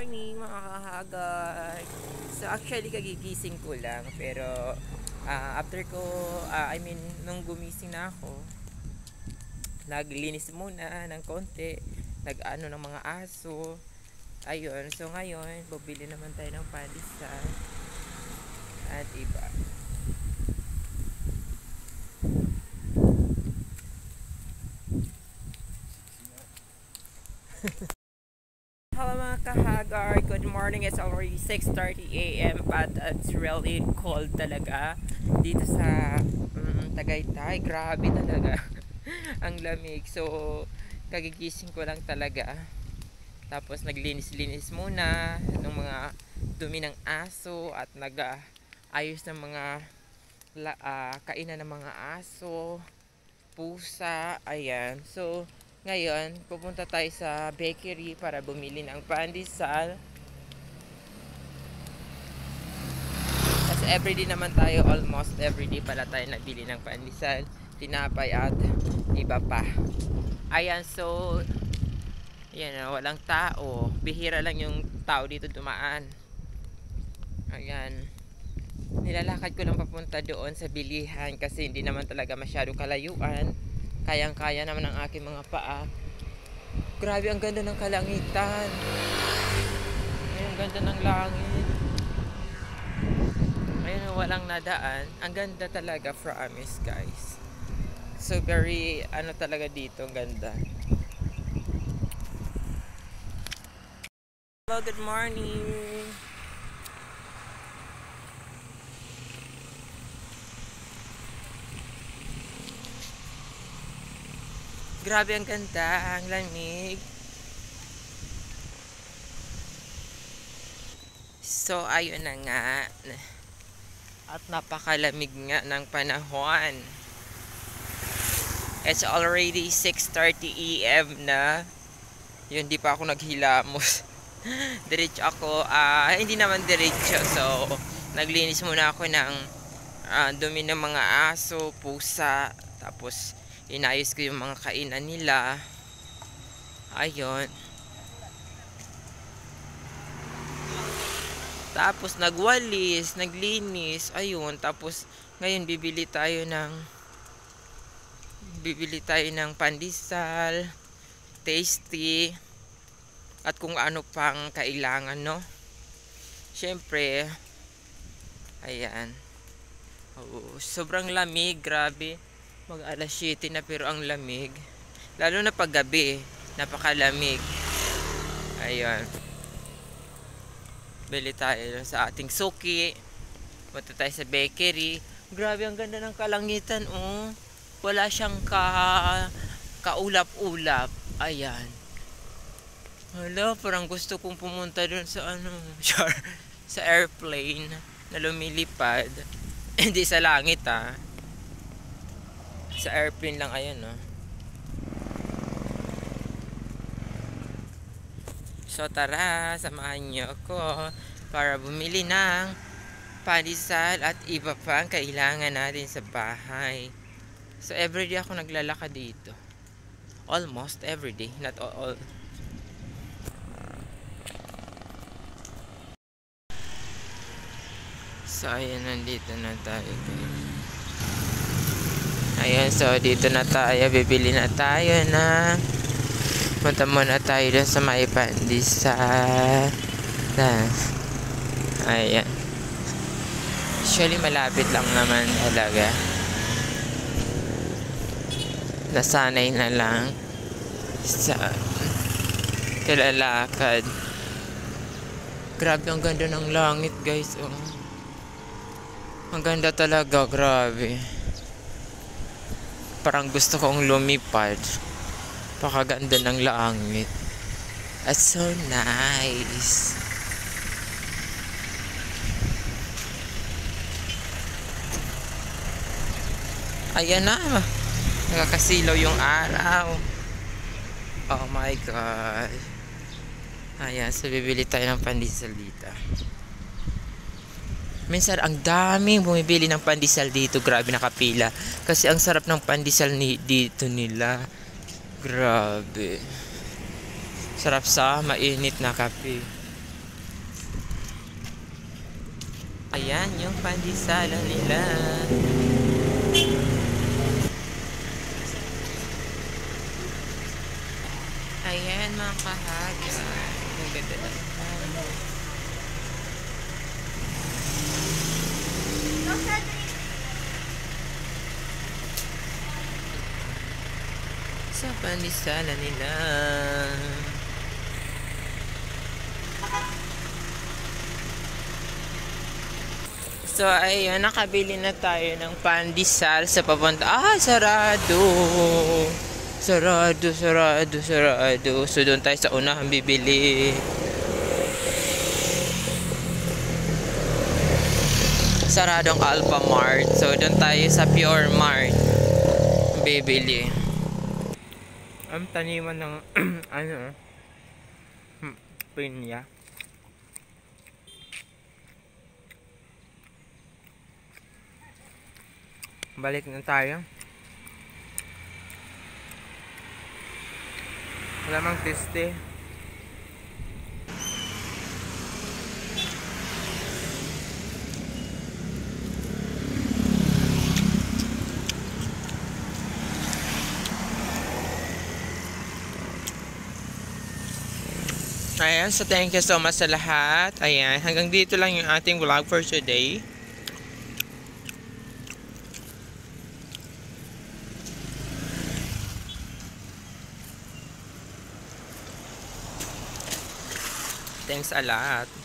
morning mga kahagay. So actually kagigising ko lang pero after ko nung gumising na ako, naglinis muna ng konti, nag-ano ng mga aso. Ayun, so ngayon bibili naman tayo ng pandesal at iba. Hello mga kahagar, good morning. It's already 6:30 a.m. but it's really cold talaga dito sa Tagaytay. Grabe talaga ang lamig. So kagigising ko lang talaga, tapos naglinis-linis muna ng mga dumi ng aso at nag-ayos ng mga kainan ng mga aso, pusa, ayan. So ngayon, pupunta tayo sa bakery para bumili ng pandesal. Kasi everyday naman tayo, almost everyday pala tayo nabili ng pandesal, tinapay at iba pa. Ayan, so yan, walang tao. Bihira lang yung tao dito dumaan. Ayan. Nilalakad ko lang papunta doon sa bilihan kasi hindi naman talaga masyado kalayuan. Kayang-kaya naman ang aking mga paa. Grabe, ang ganda ng kalangitan. Ay, ang ganda ng langit. Ayun, walang nadaan. Ang ganda talaga, promise guys. So very, talaga dito, ang ganda. Hello, good morning. Grabe, ang ganda, ang lamig. So ayun na nga, at napakalamig nga ng panahon. It's already 6:30 a.m. na. Yun, di pa ako naghilamos. Diretso ako, hindi naman diretso. So naglinis muna ako ng dumi ng mga aso, pusa, tapos inayos ko yung mga kainan nila. Ayun. Tapos nagwalis, naglinis. Ayun. Tapos ngayon bibili tayo ng pandesal, tasty, at kung ano pang kailangan, no? Syempre, ayan. Sobrang lamig, grabe. Mag alas 7 na pero ang lamig. Lalo na pag gabi, napakalamig. Ayun. Bili tayo sa ating suki. Punta tayo sa bakery. Grabe, ang ganda ng kalangitan, oh. Wala siyang kaulap-ulap. Ayan. Hala, parang gusto kong pumunta dun sa sa airplane na lumilipad. Hindi sa langit, sa airplane lang, ayun, no. So tara, samahan niyo ako para bumili ng pandesal at iba pa ang kailangan natin sa bahay. So everyday ako naglalakad dito. Almost everyday, not all. So ayun, nandito na tayo. Ayan, so dito na tayo, bibili na tayo na. Punta muna tayo dun sa may pandesal. Ayan. Actually, malapit lang naman talaga. Nasanay na lang sa kalalakad. Grabe, ang ganda ng langit, guys. Oh. Ang ganda talaga, grabe. Parang gusto kong lumipad. Pakaganda ng langit. That's so nice. Ayan na. Nakakasilaw yung araw. Oh my God. Ayan, so bibili tayo ng pandesal dito. Minsan ang daming bumibili ng pandesal dito. Grabe, nakapila. Kasi ang sarap ng pandesal dito nila. Grabe. Sarap sa mainit na kape. Ayan yung pandesal nila. Ayan mga kahaga. Ang ganda naman. Sa pandesal nila. So, ayun, nakabili na tayo ng pandesal sa papunta. Ah, sarado! Sarado, sarado, sarado. So, doon tayo sa unahan bibili. Saradong Alpha Mart. So, doon tayo sa Pure Mart bibili. Ang taniman ng ano, pinya. Balik na tayo. Wala mang teste. Ayan, so thank you so much sa lahat. Ayan, hanggang dito lang yung ating vlog for today. Thanks a lot.